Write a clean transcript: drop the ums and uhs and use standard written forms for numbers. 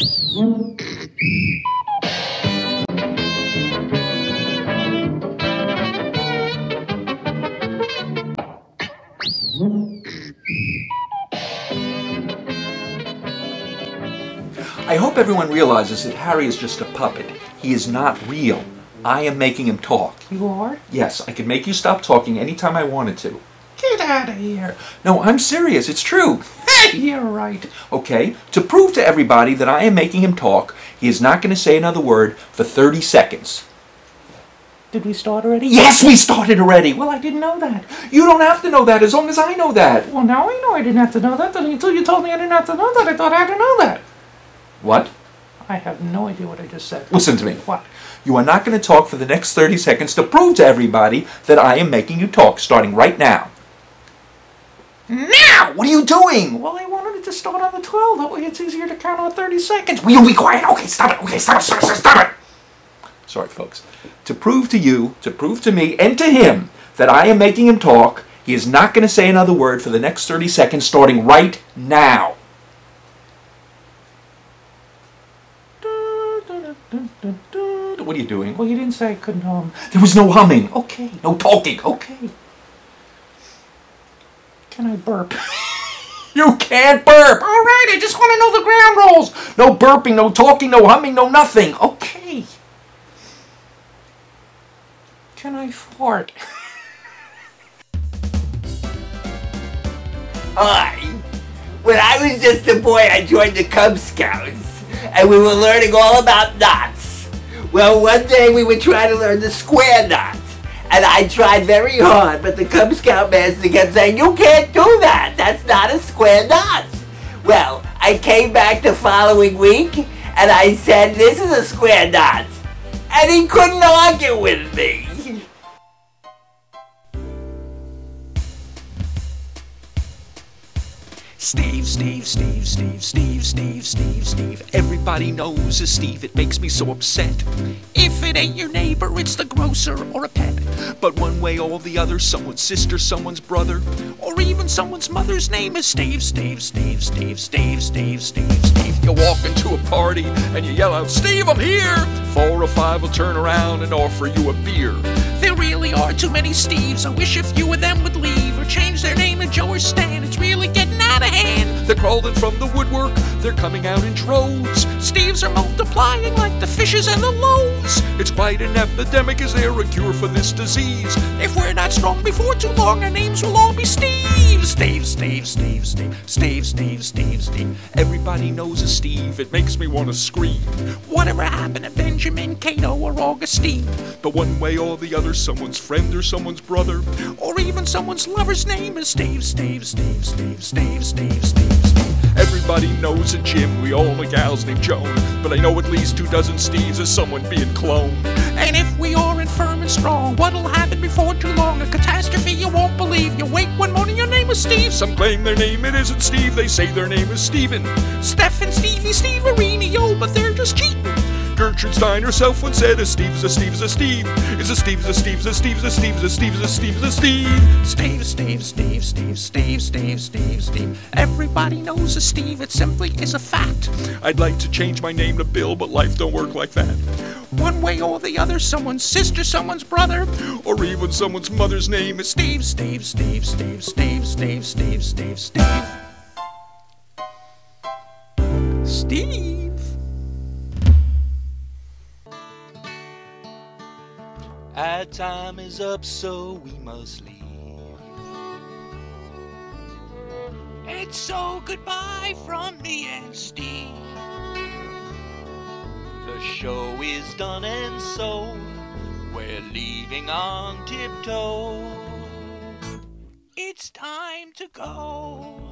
I hope everyone realizes that Harry is just a puppet. He is not real. I am making him talk. You are? Yes, I can make you stop talking anytime I wanted to. Get out of here. No, I'm serious. It's true. You're right. Okay, to prove to everybody that I am making him talk, he is not going to say another word for 30 seconds. Did we start already? Yes, we started already. Well, I didn't know that. You don't have to know that as long as I know that. Well, now I know I didn't have to know that. Until you told me I didn't have to know that, I thought I had to know that. What? I have no idea what I just said. Listen to me. What? You are not going to talk for the next 30 seconds to prove to everybody that I am making you talk, starting right now. Now! What are you doing? Well, I wanted it to start on the 12. That way it's easier to count on 30 seconds. Will you be quiet? Okay, stop it. Okay, stop it. Sorry, folks. To prove to you, to prove to me, and to him that I am making him talk, he is not going to say another word for the next 30 seconds, starting right now. What are you doing? Well, you didn't say I couldn't hum. There was no humming. Okay. No talking. Okay. Can I burp? You can't burp. All right, I just want to know the ground rules. No burping, no talking, no humming, no nothing. Okay. Can I fart? Hi. When I was just a boy, I joined the Cub Scouts, and we were learning all about knots. Well, one day we were trying to learn the square knot, and I tried very hard, but the Cub Scout master kept saying, "You can't do that. That's not a square knot." Well, I came back the following week, and I said, "This is a square knot," and he couldn't argue with me. Steve. Everybody knows a Steve, it makes me so upset. If it ain't your neighbor, it's the grocer or a pet. But one way or the other, someone's sister, someone's brother, or even someone's mother's name is Steve. You walk into a party and you yell out, "Steve, I'm here!" 4 or 5 will turn around and offer you a beer. There really are too many Steves. I wish a few of them would leave or change their name to Joe or Stan. It's really getting out of hand. They're crawling from the woodwork, they're coming out in droves. Steves are multiplying like the fishes and the loaves. It's quite an epidemic. Is there a cure for this disease? If we're not strong before too long, our names will all be Steve. Steve. Everybody knows a Steve, it makes me want to scream. Whatever happened to Benjamin, Cato, or Augustine? But one way or the other, someone's friend or someone's brother, or even someone's lover's name is Steve. Everybody knows a Jim, we all know gals named Joan, but I know at least 2 dozen Steves as someone being cloned. And if we are infirm and strong, what'll happen before too long? A catastrophe you won't believe. You wake one morning, your name is Steve. Some claim their name, it isn't Steve. They say their name is Steven. Steph and Stevie, Steverini, yo, but they're just cheating. Gertrude Stein herself once said, "A Steve is a Steve is a Steve. Is a Steve is a Steve is a Steve is a Steve is a Steve is a Steve is a Steve." Everybody knows a Steve, it simply is a fact. I'd like to change my name to Bill, but life don't work like that. One way or the other, someone's sister, someone's brother, or even someone's mother's name is Steve. Steve. Our time is up, so we must leave. And so goodbye from me and Steve. The show is done, and so we're leaving on tiptoe. It's time to go.